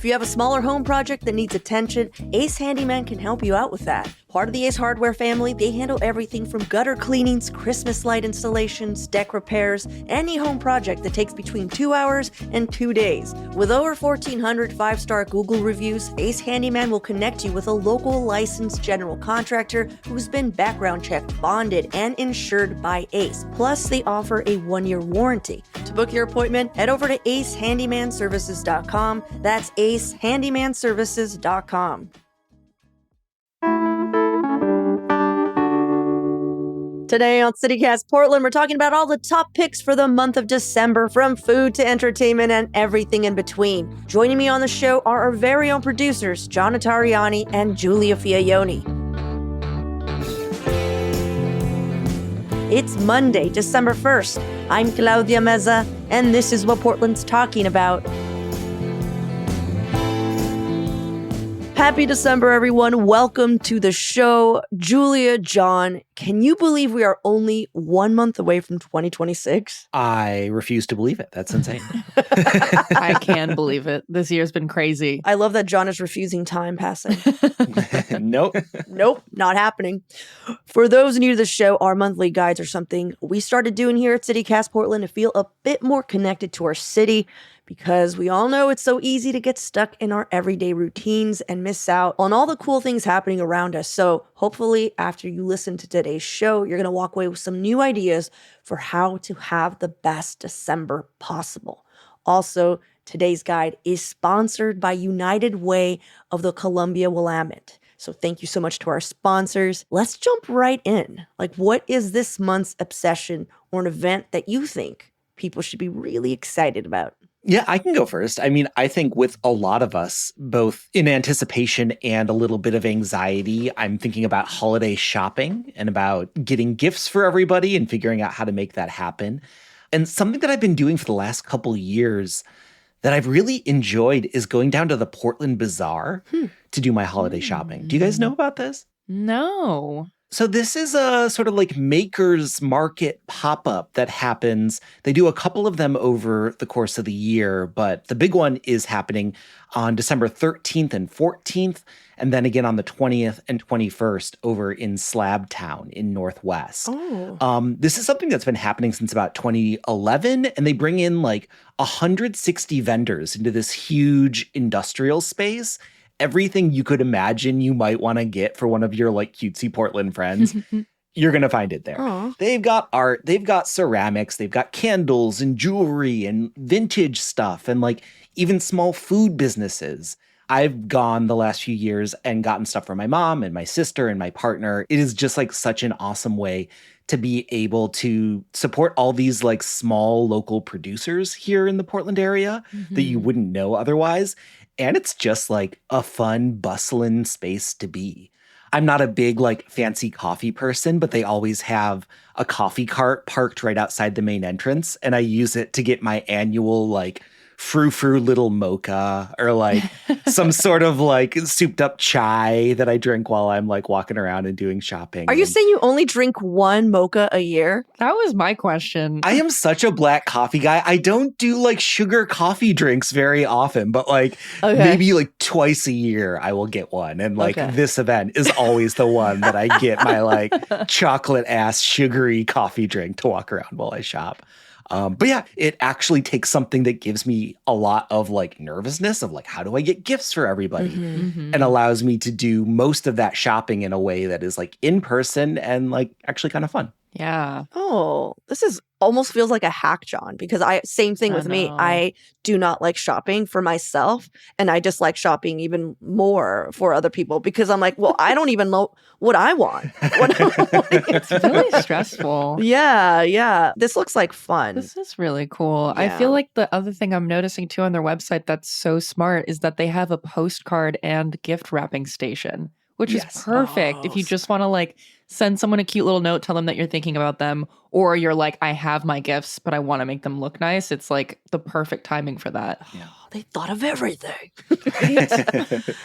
If you have a smaller home project that needs attention, Ace Handyman can help you out with that. Part of the Ace Hardware family, they handle everything from gutter cleanings, Christmas light installations, deck repairs, any home project that takes between 2 hours and 2 days. With over 1,400 5-star Google reviews, Ace Handyman will connect you with a local licensed general contractor who's been background checked, bonded, and insured by Ace. Plus, they offer a 1-year warranty. To book your appointment, head over to acehandymanservices.com. That's acehandymanservices.com. Today on CityCast Portland, we're talking about all the top picks for the month of December, from food to entertainment and everything in between. Joining me on the show are our very own producers, John Notarianni and Giulia Fiaioni. It's Monday, December 1st. I'm Claudia Meza, and this is what Portland's talking about. Happy December, everyone. Welcome to the show. Giulia, John, can you believe we are only 1 month away from 2026? I refuse to believe it. That's insane. I can believe it. This year's been crazy. I love that John is refusing time passing. Nope. Nope, not happening. For those new to the show, our monthly guides are something we started doing here at CityCast Portland to feel a bit more connected to our city, because we all know it's so easy to get stuck in our everyday routines and miss out on all the cool things happening around us. So hopefully after you listen to today's show, you're going to walk away with some new ideas for how to have the best December possible. Also, today's guide is sponsored by United Way of the Columbia Willamette. So thank you so much to our sponsors. Let's jump right in. Like, what is this month's obsession or an event that you think people should be really excited about? Yeah, I can go first. I mean, I think with a lot of us, both in anticipation and a little bit of anxiety, I'm thinking about holiday shopping and about getting gifts for everybody and figuring out how to make that happen. And something that I've been doing for the last couple years that I've really enjoyed is going down to the Portland Bazaar to do my holiday shopping. Do you guys know about this? No. So this is a sort of like maker's market pop-up that happens. They do a couple of them over the course of the year, but the big one is happening on December 13th and 14th, and then again on the 20th and 21st over in Slabtown in Northwest. This is something that's been happening since about 2011, and they bring in like 160 vendors into this huge industrial space. Everything you could imagine you might want to get for one of your like cutesy Portland friends, you're going to find it there. Aww. They've got art, they've got ceramics, they've got candles and jewelry and vintage stuff and like even small food businesses. I've gone the last few years and gotten stuff for my mom and my sister and my partner. It is just like such an awesome way to be able to support all these like small local producers here in the Portland area that you wouldn't know otherwise. And it's just like a fun, bustling space to be. I'm not a big like fancy coffee person, but they always have a coffee cart parked right outside the main entrance. And I use it to get my annual like frou-frou little mocha or like some sort of like souped up chai that I drink while I'm like walking around and doing shopping. Are you saying you only drink one mocha a year? That was my question. I am such a black coffee guy. I don't do like sugar coffee drinks very often, but like maybe like twice a year I will get one. And like this event is always the one that I get my like chocolate ass sugary coffee drink to walk around while I shop. But yeah, it actually takes something that gives me a lot of like nervousness of like, how do I get gifts for everybody? And allows me to do most of that shopping in a way that is like in person and like actually kind of fun. Yeah. Oh, this is almost feels like a hack, John, because same thing with me. I do not like shopping for myself, and I just like shopping even more for other people because I'm like, well, I don't even know what I want. It's really stressful. Yeah. This looks like fun. This is really cool. Yeah. I feel like the other thing I'm noticing too on their website that's so smart is that they have a postcard and gift wrapping station, which is perfect if you just want to like send someone a cute little note, tell them that you're thinking about them, or you're like, I have my gifts, but I want to make them look nice. It's like the perfect timing for that. Yeah. They thought of everything.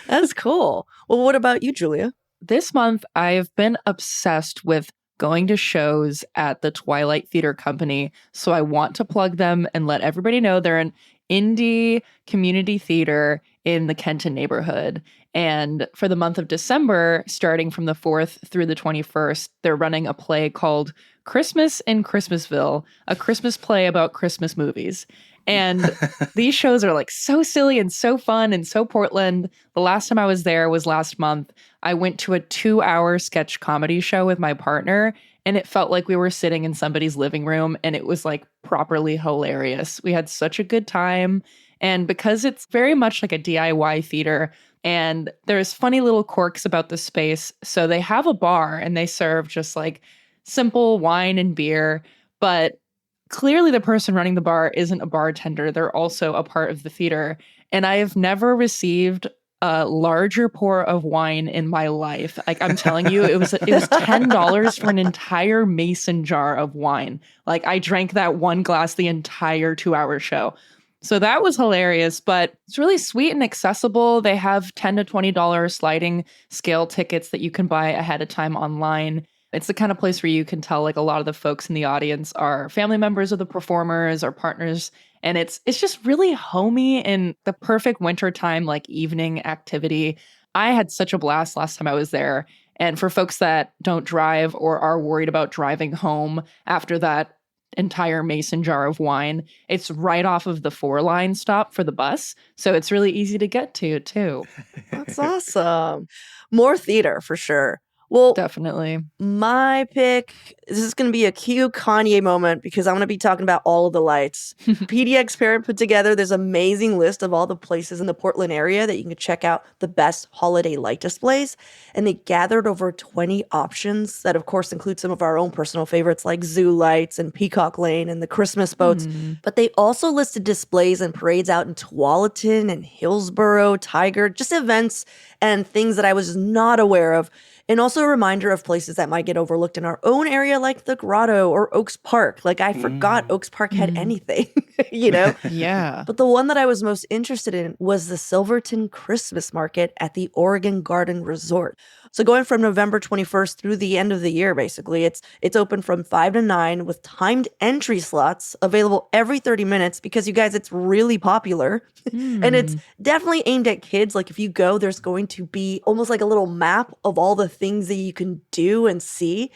That's cool. Well, what about you, Giulia? This month, I've been obsessed with going to shows at the Twilight Theater Company. So I want to plug them and let everybody know they're an indie community theater in the Kenton neighborhood. And for the month of December, starting from the 4th through the 21st, they're running a play called Christmas in Christmasville, a Christmas play about Christmas movies. And these shows are like so silly and so fun and so Portland. The last time I was there was last month. I went to a 2-hour sketch comedy show with my partner, and it felt like we were sitting in somebody's living room, and it was like properly hilarious. We had such a good time. And because it's very much like a DIY theater, and there's funny little quirks about the space. So they have a bar and they serve just like simple wine and beer, but clearly the person running the bar isn't a bartender. They're also a part of the theater. And I have never received a larger pour of wine in my life. Like, I'm telling you, it was $10 for an entire mason jar of wine. Like, I drank that one glass the entire 2-hour show. So that was hilarious, but it's really sweet and accessible. They have $10 to $20 sliding scale tickets that you can buy ahead of time online. It's the kind of place where you can tell like a lot of the folks in the audience are family members of the performers or partners. And it's just really homey and the perfect wintertime like evening activity. I had such a blast last time I was there. And for folks that don't drive or are worried about driving home after that entire mason jar of wine, it's right off of the 4-line stop for the bus. So it's really easy to get to too. That's awesome. More theater for sure. Well, definitely. My pick, this is going to be a cute Kanye moment because I'm going to be talking about all of the lights. PDX Parent put together this amazing list of all the places in the Portland area that you can check out the best holiday light displays. And they gathered over 20 options that, of course, include some of our own personal favorites like Zoo Lights and Peacock Lane and the Christmas boats. But they also listed displays and parades out in Tualatin and Hillsborough, Tigard, just events and things that I was not aware of. And also a reminder of places that might get overlooked in our own area, like the Grotto or Oaks Park. Like, I forgot Oaks Park had anything, you know? Yeah. But the one that I was most interested in was the Silverton Christmas Market at the Oregon Garden Resort. So going from November 21st through the end of the year, basically, it's open from 5 to 9 with timed entry slots available every 30 minutes because, you guys, it's really popular. And it's definitely aimed at kids. Like, if you go, there's going to be almost like a little map of all the things that you can do and see.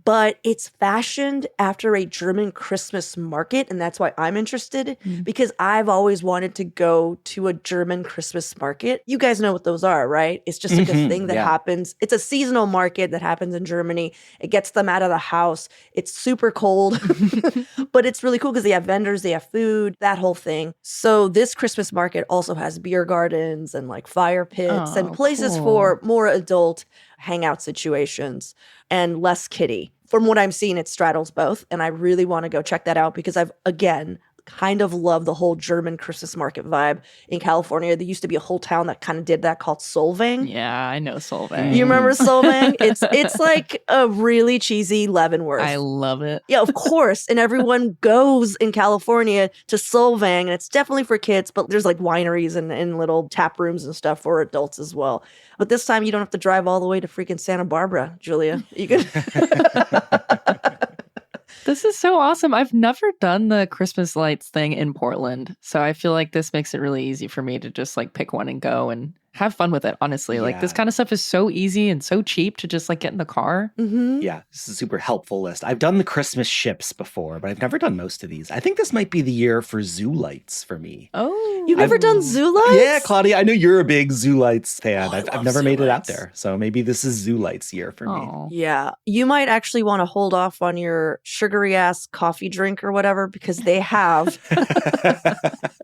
But it's fashioned after a German Christmas market, and that's why I'm interested, because I've always wanted to go to a German Christmas market. You guys know what those are, right? It's just like a thing that happens. It's a seasonal market that happens in Germany. It gets them out of the house. It's super cold, but it's really cool because they have vendors, they have food, that whole thing. So this Christmas market also has beer gardens and like fire pits and places for more adult hangout situations and less kiddie. From what I'm seeing, it straddles both. And I really want to go check that out because I've, again, kind of love the whole German Christmas market vibe in California. There used to be a whole town that kind of did that called Solvang. Yeah, I know Solvang. You remember Solvang? It's like a really cheesy Leavenworth. I love it. Yeah, of course. And everyone goes in California to Solvang, and it's definitely for kids, but there's like wineries and little tap rooms and stuff for adults as well. But this time you don't have to drive all the way to freaking Santa Barbara, Julia. You can This is so awesome. I've never done the Christmas lights thing in Portland. So I feel like this makes it really easy for me to just like pick one and go and have fun with it, honestly. Like, this kind of stuff is so easy and so cheap to just like get in the car. Yeah, this is a super helpful list. I've done the Christmas ships before, but I've never done most of these. I think this might be the year for Zoo Lights for me. Oh. You've never done Zoo Lights? Yeah, Claudia, I know you're a big Zoo Lights fan. I I've love never Zoo made it out Lights. there. So maybe this is Zoo Lights year for me. Oh. Yeah. You might actually want to hold off on your sugary ass coffee drink or whatever because they have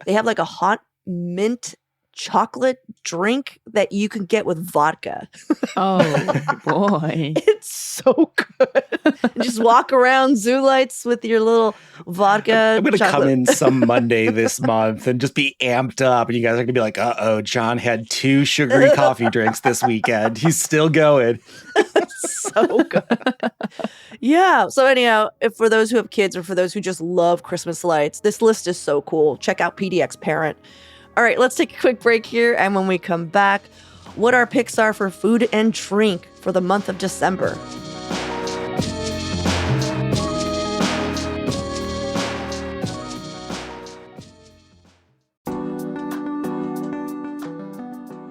like a hot mint chocolate drink that you can get with vodka. Oh, boy. It's so good. Just walk around Zoo Lights with your little vodka. I'm going to come chocolate. in some Monday this month and just be amped up. And you guys are going to be like, uh-oh, John had 2 sugary coffee drinks this weekend. He's still going. So good. Yeah. So anyhow, if for those who have kids or for those who just love Christmas lights, this list is so cool. Check out PDX Parent. All right, let's take a quick break here. And when we come back, what our picks are for food and drink for the month of December.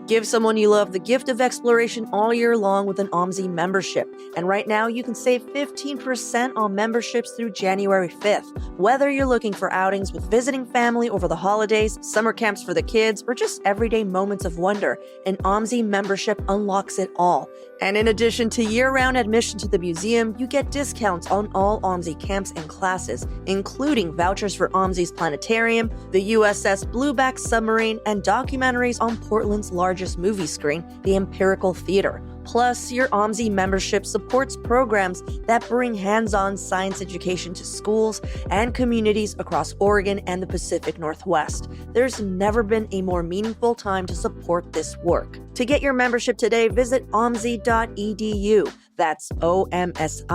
Give someone you love the gift of exploration all year long with an OMSI membership. And right now, you can save 15% on memberships through January 5th. Whether you're looking for outings with visiting family over the holidays, summer camps for the kids, or just everyday moments of wonder, an OMSI membership unlocks it all. And in addition to year-round admission to the museum, you get discounts on all OMSI camps and classes, including vouchers for OMSI's planetarium, the USS Blueback submarine, and documentaries on Portland's largest movie screen, the Empirical Theater. Plus, your OMSI membership supports programs that bring hands-on science education to schools and communities across Oregon and the Pacific Northwest. There's never been a more meaningful time to support this work. To get your membership today, visit omsi.edu. That's omsi.edu.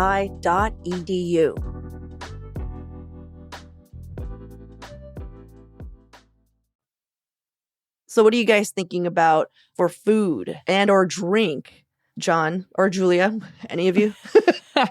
So what are you guys thinking about for food and or drink? John or Julia, any of you?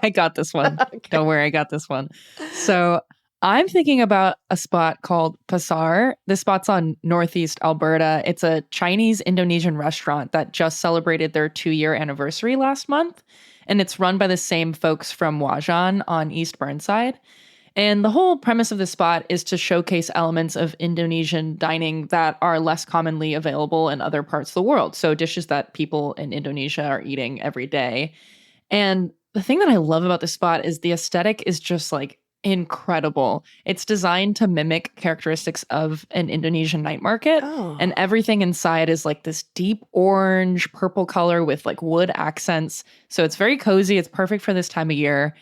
I got this one. Okay. Don't worry, I got this one. So I'm thinking about a spot called Pasar. This spot's on Northeast Alberta. It's a Chinese-Indonesian restaurant that just celebrated their 2-year anniversary last month. And it's run by the same folks from Wajan on East Burnside. And the whole premise of this spot is to showcase elements of Indonesian dining that are less commonly available in other parts of the world. So dishes that people in Indonesia are eating every day. And the thing that I love about this spot is the aesthetic is just like incredible. It's designed to mimic characteristics of an Indonesian night market. Oh. And everything inside is like this deep orange, purple color with like wood accents. So it's very cozy. It's perfect for this time of year.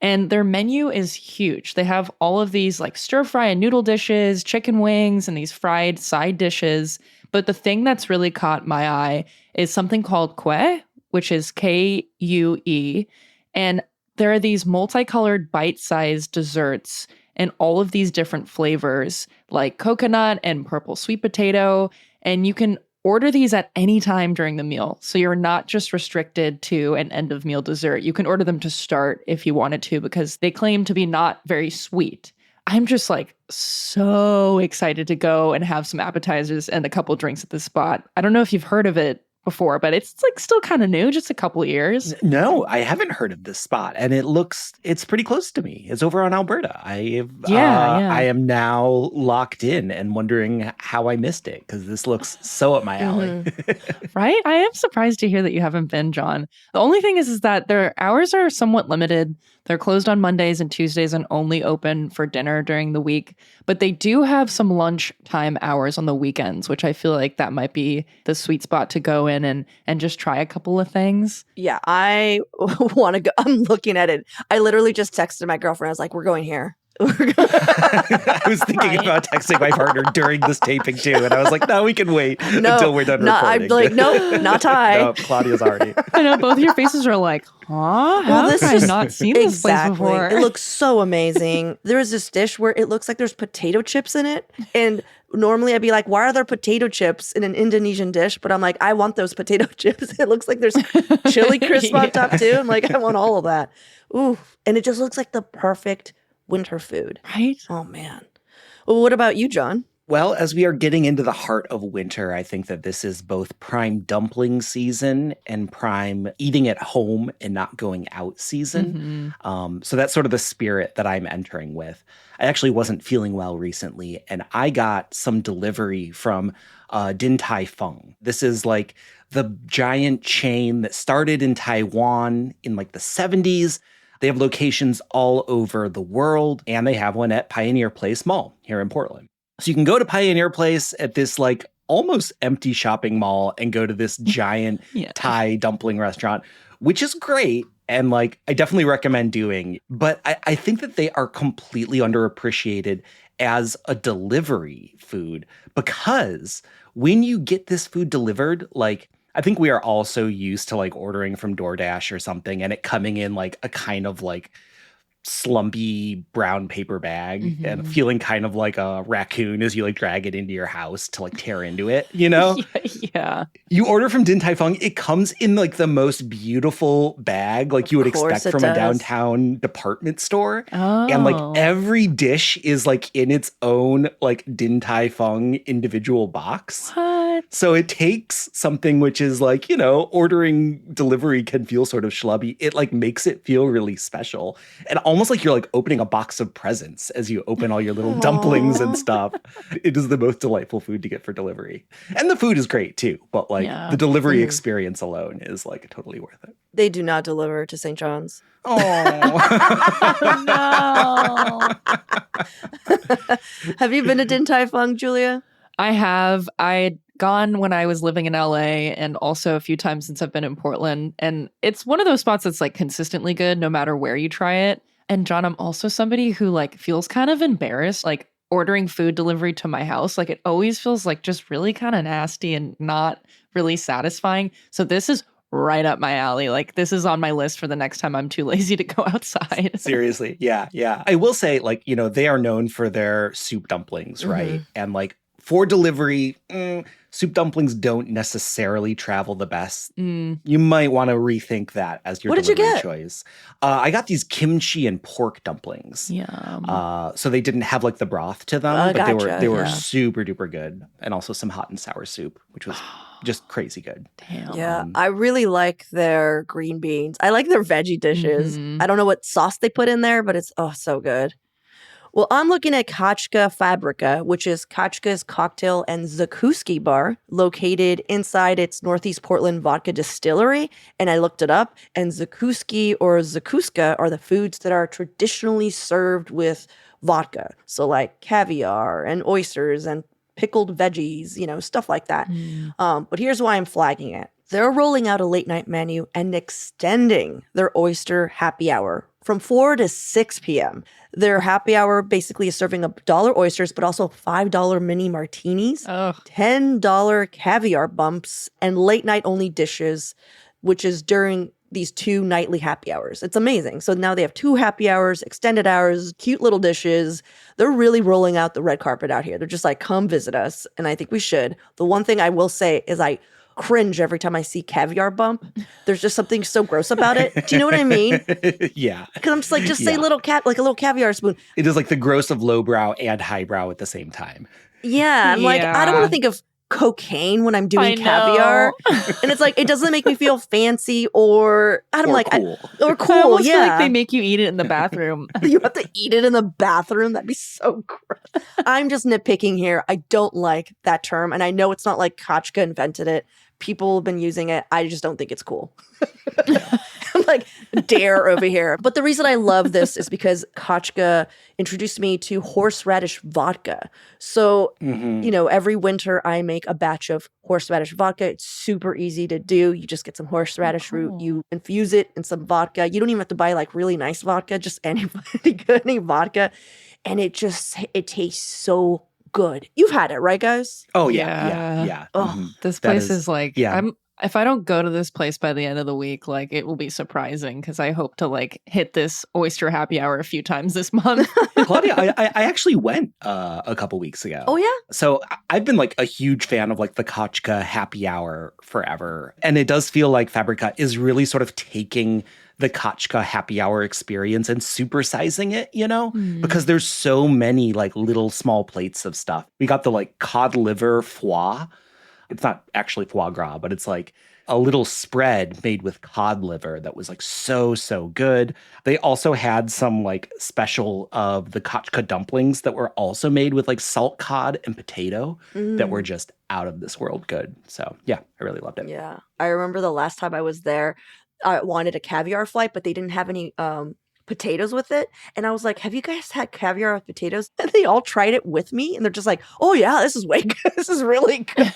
And their menu is huge. They have all of these like stir fry and noodle dishes, chicken wings, and these fried side dishes. But the thing that's really caught my eye is something called kue, which is Kue. And there are these multicolored bite-sized desserts and all of these different flavors like coconut and purple sweet potato. And you can order these at any time during the meal. So you're not just restricted to an end of meal dessert. You can order them to start if you wanted to because they claim to be not very sweet. I'm just like so excited to go and have some appetizers and a couple drinks at this spot. I don't know if you've heard of it before, but it's like still kind of new, just a couple of years. No, I haven't heard of this spot, and it's pretty close to me. It's over on Alberta. I am now locked in and wondering how I missed it because this looks so up my alley. Right? I am surprised to hear that you haven't been, John. The only thing is that their hours are somewhat limited. They're closed on Mondays and Tuesdays and only open for dinner during the week. But they do have some lunchtime hours on the weekends, which I feel like that might be the sweet spot to go in and just try a couple of things. Yeah, I want to go. I'm looking at it. I literally just texted my girlfriend. I was like, we're going here. I was thinking about texting my partner during this taping too, and I was like, "No, we can wait until we're done recording." I'm like, "No, not Ty." No, Claudia's already. I know both of your faces are like, "Huh? How have I not seen this place before?" It looks so amazing. There is this dish where it looks like there's potato chips in it, and normally I'd be like, "Why are there potato chips in an Indonesian dish?" But I'm like, "I want those potato chips." It looks like there's chili crisp on top too. I'm like, "I want all of that." Ooh, and it just looks like the perfect winter food. Right? Oh, man. Well, what about you, John? Well, as we are getting into the heart of winter, I think that this is both prime dumpling season and prime eating at home and not going out season. So that's sort of the spirit that I'm entering with. I actually wasn't feeling well recently, and I got some delivery from Din Tai Fung. This is like the giant chain that started in Taiwan in like the 70s. They have locations all over the world, and they have one at Pioneer Place Mall here in Portland. So you can go to Pioneer Place at this like almost empty shopping mall and go to this giant Thai dumpling restaurant, which is great. And like, I definitely recommend doing, but I think that they are completely underappreciated as a delivery food because when you get this food delivered, like, I think we are all so used to like ordering from DoorDash or something and it coming in like a kind of like slumpy brown paper bag and feeling kind of like a raccoon as you like drag it into your house to like tear into it, you know? Yeah. You order from Din Tai Fung, it comes in like the most beautiful bag like you would expect from a downtown department store. Oh. And like every dish is like in its own like Din Tai Fung individual box. What? So it takes something which is like, you know, ordering delivery can feel sort of schlubby. It like makes it feel really special. And almost like you're like opening a box of presents as you open all your little dumplings and stuff. It is the most delightful food to get for delivery. And the food is great too, but like the delivery experience alone is like totally worth it. They do not deliver to St. John's. Oh, no. Have you been to Din Tai Fung, Julia? I have. I'd gone when I was living in LA and also a few times since I've been in Portland. And it's one of those spots that's like consistently good no matter where you try it. And John, I'm also somebody who like feels kind of embarrassed, like ordering food delivery to my house. Like it always feels like just really kind of nasty and not really satisfying. So this is right up my alley. Like this is on my list for the next time I'm too lazy to go outside. Seriously. Yeah. Yeah. I will say, like, you know, they are known for their soup dumplings, right? And like for delivery, soup dumplings don't necessarily travel the best. You might want to rethink that as your delivery choice. I got these kimchi and pork dumplings. So they didn't have like the broth to them, but they were super duper good. And also some hot and sour soup, which was just crazy good. Damn. Yeah, I really like their green beans. I like their veggie dishes. I don't know what sauce they put in there, but it's so good. Well, I'm looking at Kachka Fabrica, which is Kachka's cocktail and Zakuski bar located inside its Northeast Portland vodka distillery. And I looked it up, and Zakuski or Zakuska are the foods that are traditionally served with vodka. So like caviar and oysters and pickled veggies, you know, stuff like that. But here's why I'm flagging it. They're rolling out a late night menu and extending their oyster happy hour from 4 to 6 p.m. Their happy hour basically is serving $1 oysters, but also $5 mini martinis, $10 caviar bumps, and late night only dishes, which is during these 2 nightly happy hours. It's amazing. So now they have 2 happy hours, extended hours, cute little dishes. They're really rolling out the red carpet out here. They're just like, come visit us. And I think we should. The one thing I will say is I cringe every time I see caviar bump. There's just something so gross about it. Do you know what I mean? Yeah. Because I'm just like, say little like a little caviar spoon. It is like the gross of lowbrow and highbrow at the same time. Yeah. I'm like, I don't want to think of cocaine when I'm doing caviar. And it's like, it doesn't make me feel fancy or I don't like cool. Or cool. I almost feel yeah. like they make you eat it in the bathroom. You have to eat it in the bathroom. That'd be so gross. I'm just nitpicking here. I don't like that term. And I know it's not like Kachka invented it. People have been using it. I just don't think it's cool. I'm like, dare over here. But the reason I love this is because Kachka introduced me to horseradish vodka. So, you know, every winter I make a batch of horseradish vodka. It's super easy to do. You just get some horseradish root. You infuse it in some vodka. You don't even have to buy like really nice vodka, just any vodka. And it tastes so good. You've had it, right, guys? Oh, yeah. Oh, this place is like, if I don't go to this place by the end of the week, like it will be surprising because I hope to like hit this oyster happy hour a few times this month. Claudia, I actually went a couple weeks ago. Oh, yeah? So I've been like a huge fan of like the Kachka happy hour forever. And it does feel like Fabrica is really sort of taking the Kachka happy hour experience and supersizing it, you know, because there's so many like little small plates of stuff. We got the like cod liver foie. It's not actually foie gras, but it's like a little spread made with cod liver that was like so good. They also had some like special of the Kachka dumplings that were also made with like salt cod and potato that were just out of this world good. So yeah, I really loved it. Yeah. I remember the last time I was there, I wanted a caviar flight, but they didn't have any potatoes with it. And I was like, have you guys had caviar with potatoes? And they all tried it with me. And they're just like, oh yeah, this is way good. This is really good.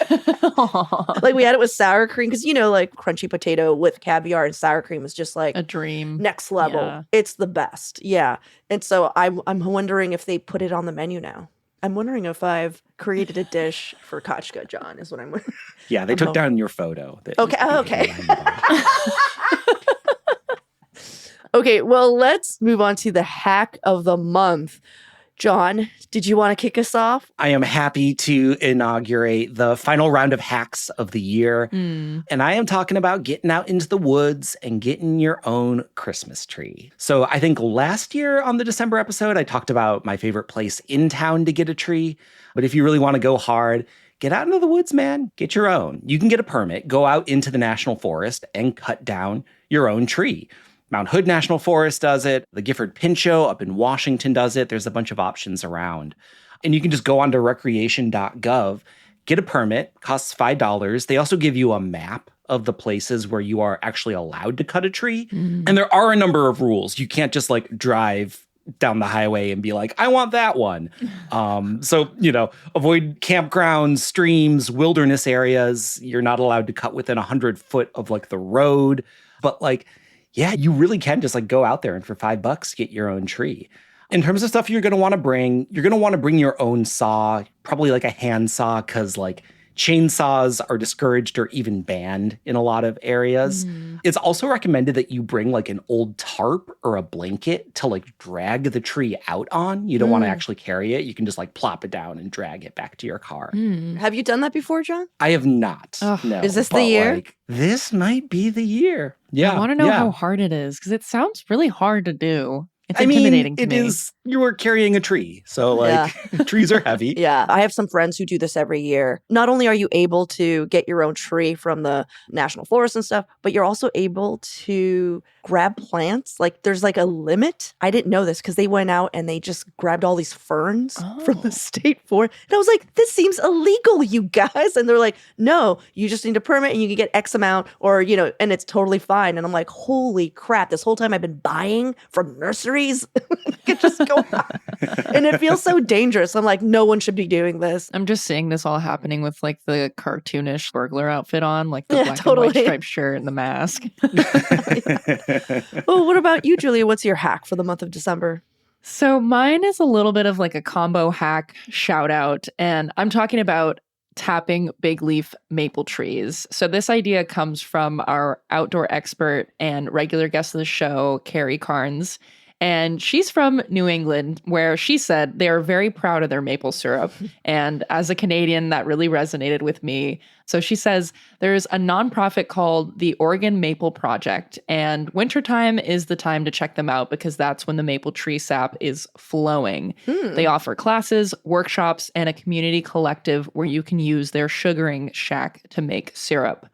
Like we had it with sour cream. Because, you know, like crunchy potato with caviar and sour cream is just like a dream. Next level. Yeah. It's the best. Yeah. And so I'm wondering if they put it on the menu now. I'm wondering if I've created a dish for Kachka, John, is what I'm wondering. Yeah, they took down your photo. Okay. Okay, well, let's move on to the hack of the month. John, did you want to kick us off? I am happy to inaugurate the final round of hacks of the year. And I am talking about getting out into the woods and getting your own Christmas tree. So I think last year on the December episode, I talked about my favorite place in town to get a tree. But if you really want to go hard, get out into the woods, man. Get your own. You can get a permit, go out into the national forest and cut down your own tree. Mount Hood National Forest does it. The Gifford Pinchot up in Washington does it. There's a bunch of options around. And you can just go onto recreation.gov, get a permit, costs $5. They also give you a map of the places where you are actually allowed to cut a tree. And there are a number of rules. You can't just drive down the highway and be like, I want that one. So, avoid campgrounds, streams, wilderness areas. You're not allowed to cut within 100 foot of the road. But yeah, you really can just go out there and for $5 get your own tree. In terms of stuff you're going to want to bring, you're going to want to bring your own saw, probably a hand saw, because chainsaws are discouraged or even banned in a lot of areas. It's also recommended that you bring an old tarp or a blanket to drag the tree out on. You don't want to actually carry it. You can just plop it down and drag it back to your car. Have you done that before, John? I have not. No. Is this the year? This might be the year. Yeah. I want to know how hard it is because it sounds really hard to do. It's intimidating to me. It is. You are carrying a tree. So, trees are heavy. Yeah. I have some friends who do this every year. Not only are you able to get your own tree from the national forest and stuff, but you're also able to grab plants. There's a limit. I didn't know this because they went out and they just grabbed all these ferns from the state forest. And I was like, this seems illegal, you guys. And they're like, no, you just need a permit and you can get X amount or, and it's totally fine. And I'm like, holy crap. This whole time I've been buying from nurseries. It just go on. And it feels so dangerous. I'm like, no one should be doing this. I'm just seeing this all happening with the cartoonish burglar outfit on, the Yeah, black totally. and white striped shirt and the mask. Oh, what about you, Julia? What's your hack for the month of December? So mine is a little bit of a combo hack shout out, and I'm talking about tapping big leaf maple trees. So this idea comes from our outdoor expert and regular guest of the show, Carrie Carnes. And she's from New England, where she said they are very proud of their maple syrup. And as a Canadian, that really resonated with me. So she says there's a nonprofit called the Oregon Maple Project, and wintertime is the time to check them out because that's when the maple tree sap is flowing. They offer classes, workshops, and a community collective where you can use their sugaring shack to make syrup.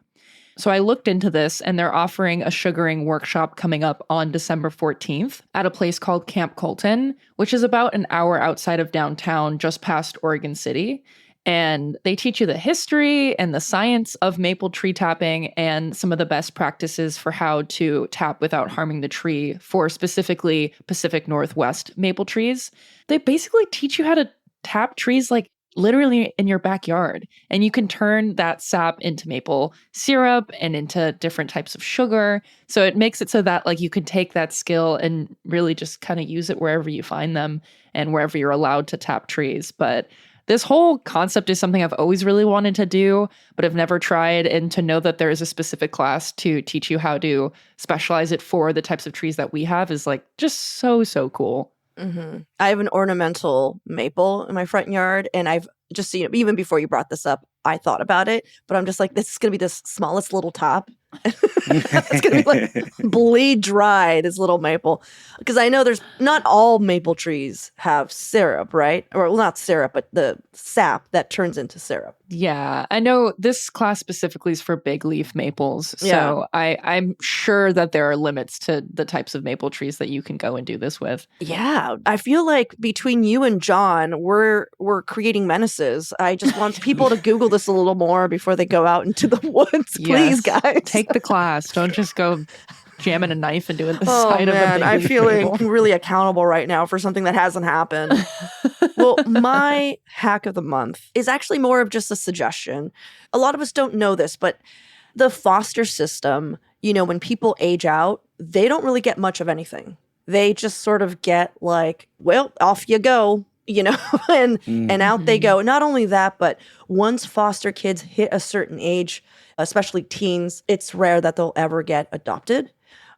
So I looked into this, and they're offering a sugaring workshop coming up on December 14th at a place called Camp Colton, which is about an hour outside of downtown, just past Oregon City. And they teach you the history and the science of maple tree tapping and some of the best practices for how to tap without harming the tree for specifically Pacific Northwest maple trees. They basically teach you how to tap trees literally in your backyard. And you can turn that sap into maple syrup and into different types of sugar. So it makes it so that you can take that skill and really just kind of use it wherever you find them and wherever you're allowed to tap trees. But this whole concept is something I've always really wanted to do, but I've never tried. And to know that there is a specific class to teach you how to specialize it for the types of trees that we have is just so, so cool. Mm-hmm. I have an ornamental maple in my front yard, and I've just seen it. Even before you brought this up, I thought about it, but I'm just like, this is going to be the smallest little top. It's going to be bleed dry, this little maple. Because I know there's not all maple trees have syrup, right? Or well, not syrup, but the sap that turns into syrup. Yeah, I know this class specifically is for big leaf maples. So Yeah. I'm sure that there are limits to the types of maple trees that you can go and do this with. Yeah, I feel like between you and John, we're creating menaces. I just want people to Google this a little more before they go out into the woods. Please, Yes. guys. Take the class. Don't just go jamming a knife into the Oh side of a man, big I'm leaf feeling maple. really accountable right now for something that hasn't happened. Well, my hack of the month is actually more of just a suggestion. A lot of us don't know this, but the foster system, when people age out, they don't really get much of anything. They just sort of get well, off you go, and out they go. Not only that, but once foster kids hit a certain age, especially teens, it's rare that they'll ever get adopted.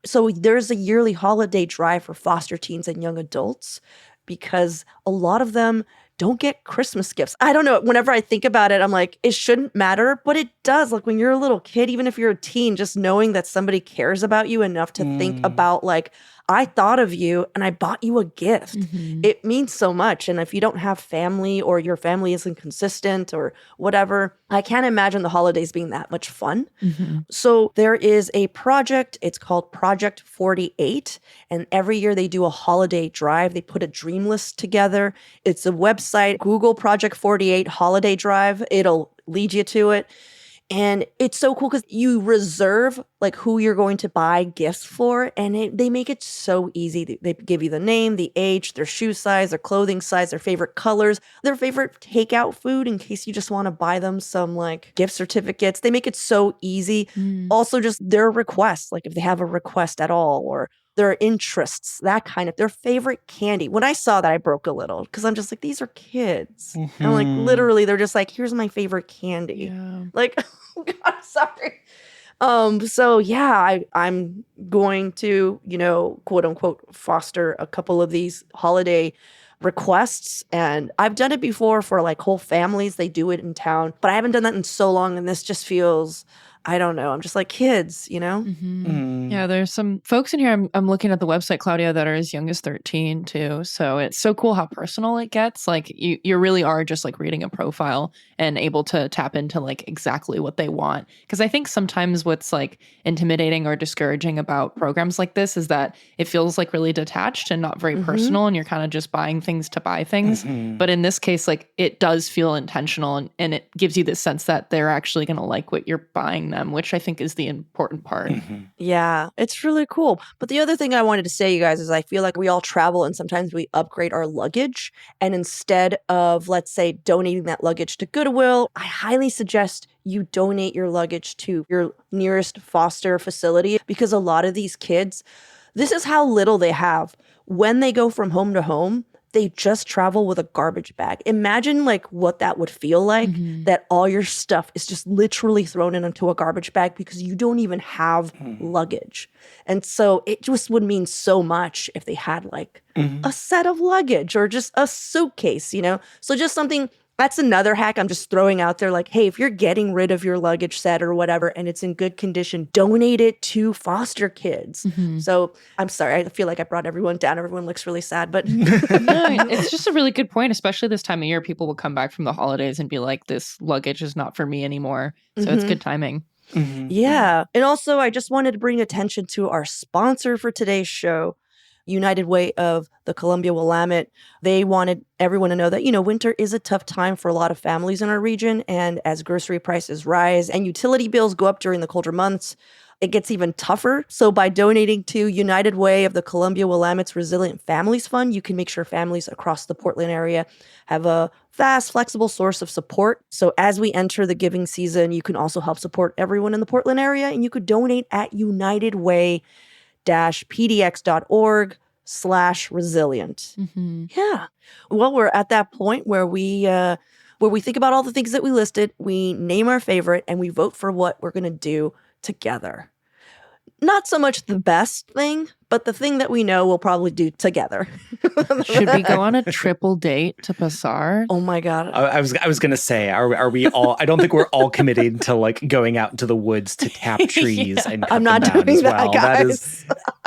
So there's a yearly holiday drive for foster teens and young adults because a lot of them don't get Christmas gifts. I don't know. Whenever I think about it, I'm like, it shouldn't matter, but it does. Like when you're a little kid, even if you're a teen, just knowing that somebody cares about you enough to think about like, I thought of you and I bought you a gift. It means so much. And if you don't have family or your family isn't consistent or whatever, I can't imagine the holidays being that much fun. So there is a project. It's called Project 48. And every year they do a holiday drive. They put a dream list together. It's a website, Google Project 48 Holiday Drive. It'll lead you to it. And it's so cool because you reserve like who you're going to buy gifts for. And they make it so easy. They give you the name, the age, their shoe size, their clothing size, their favorite colors, their favorite takeout food in case you just want to buy them some like gift certificates. They make it so easy. Also just their requests, like if they have a request at all or their interests, that kind of, their favorite candy. When I saw that, I broke a little because I'm just like, these are kids. And like literally, they're just like, here's my favorite candy. Like, oh God, sorry. So yeah, I'm going to, quote unquote, foster a couple of these holiday requests. And I've done it before for like whole families. They do it in town, but I haven't done that in so long. And this just feels, I don't know. I'm just like kids, Yeah, there's some folks in here. I'm looking at the website, Claudia, that are as young as 13 too. So it's so cool how personal it gets. Like you really are just like reading a profile and able to tap into like exactly what they want. Because I think sometimes what's like intimidating or discouraging about programs like this is that it feels like really detached and not very personal, and you're kind of just buying things to buy things. But in this case, like it does feel intentional, and it gives you this sense that they're actually going to like what you're buying them, which I think is the important part. Yeah, it's really cool. But the other thing I wanted to say, you guys, is I feel like we all travel and sometimes we upgrade our luggage. And instead of, let's say, donating that luggage to Goodwill, I highly suggest you donate your luggage to your nearest foster facility because a lot of these kids, this is how little they have. When they go from home to home, they just travel with a garbage bag. Imagine like what that would feel like, that all your stuff is just literally thrown into a garbage bag because you don't even have luggage. And so it just would mean so much if they had like a set of luggage or just a suitcase, So just something. That's another hack I'm just throwing out there. Like, hey, if you're getting rid of your luggage set or whatever and it's in good condition, donate it to foster kids. So I'm sorry. I feel like I brought everyone down. Everyone looks really sad, but No, it's just a really good point, especially this time of year. People will come back from the holidays and be like, this luggage is not for me anymore. So it's good timing. Yeah. And also, I just wanted to bring attention to our sponsor for today's show, United Way of the Columbia Willamette. They wanted everyone to know that, winter is a tough time for a lot of families in our region. And as grocery prices rise and utility bills go up during the colder months, it gets even tougher. So by donating to United Way of the Columbia Willamette's Resilient Families Fund, you can make sure families across the Portland area have a fast, flexible source of support. So as we enter the giving season, you can also help support everyone in the Portland area, and you could donate at unitedway-pdx.org/resilient. Yeah. Well, we're at that point where we think about all the things that we listed, we name our favorite, and we vote for what we're going to do together. Not so much the best thing, but the thing that we know we'll probably do together. Should we go on a triple date to Passar? Oh my God. I was going to say, are we all, I don't think we're all committed to like going out into the woods to tap trees and cut I'm not them down doing as well. that, guys. That is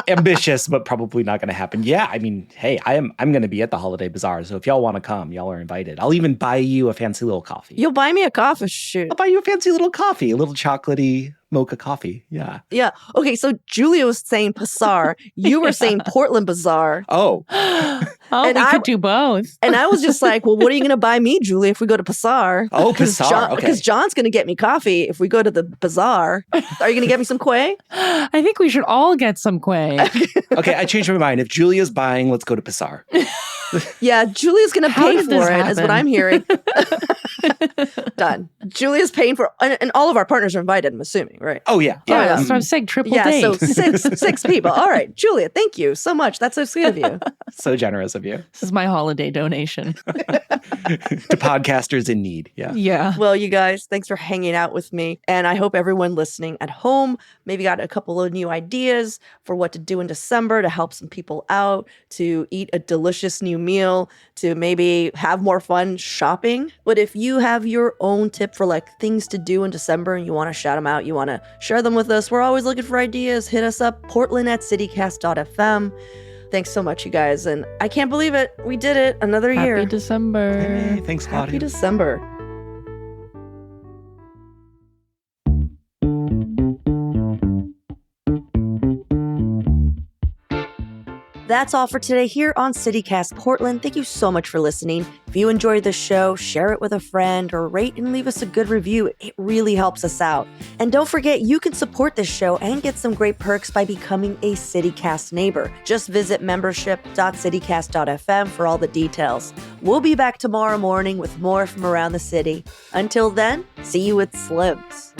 ambitious, but probably not going to happen. Yeah, I mean, hey, I'm going to be at the Holiday Bazaar, so if y'all want to come, y'all are invited. I'll even buy you a fancy little coffee. You'll buy me a coffee? Shoot. I'll buy you a fancy little coffee, a little chocolatey mocha coffee. Yeah. Yeah. Okay, so Julia was saying Passar. You were saying Portland Bazaar. Oh. We could do both. And I was just like, well, what are you going to buy me, Julia, if we go to Passar? Oh, Passar. Okay. Because John's going to get me coffee if we go to the bazaar. Are you going to get me some quay? I think we should all get some quay. Okay, I changed my mind. If Julia's buying, let's go to Passar. Yeah, Julia's going to How pay did for this it, is what happen? I'm hearing. Done. Julia's paying for, and all of our partners are invited, I'm assuming, right? Oh, yeah. Yeah. That's what I'm saying. Triple Yeah, date. so six people. All right. Julia, thank you so much. That's so sweet of you. So generous of you. This is my holiday donation. To podcasters in need. Yeah. Yeah. Well, you guys, thanks for hanging out with me. And I hope everyone listening at home maybe got a couple of new ideas for what to do in December to help some people out, to eat a delicious new meal, to maybe have more fun shopping. But if you have your own tip for like things to do in December and you want to shout them out, you want to share them with us, we're always looking for ideas. Hit us up, portland@citycast.fm. Thanks so much, you guys. And I can't believe it. We did it. Another year. Happy December. Hey, thanks, Happy Claudia. December. That's all for today here on CityCast Portland. Thank you so much for listening. If you enjoyed the show, share it with a friend or rate and leave us a good review. It really helps us out. And don't forget, you can support this show and get some great perks by becoming a CityCast neighbor. Just visit membership.citycast.fm for all the details. We'll be back tomorrow morning with more from around the city. Until then, see you with Slims.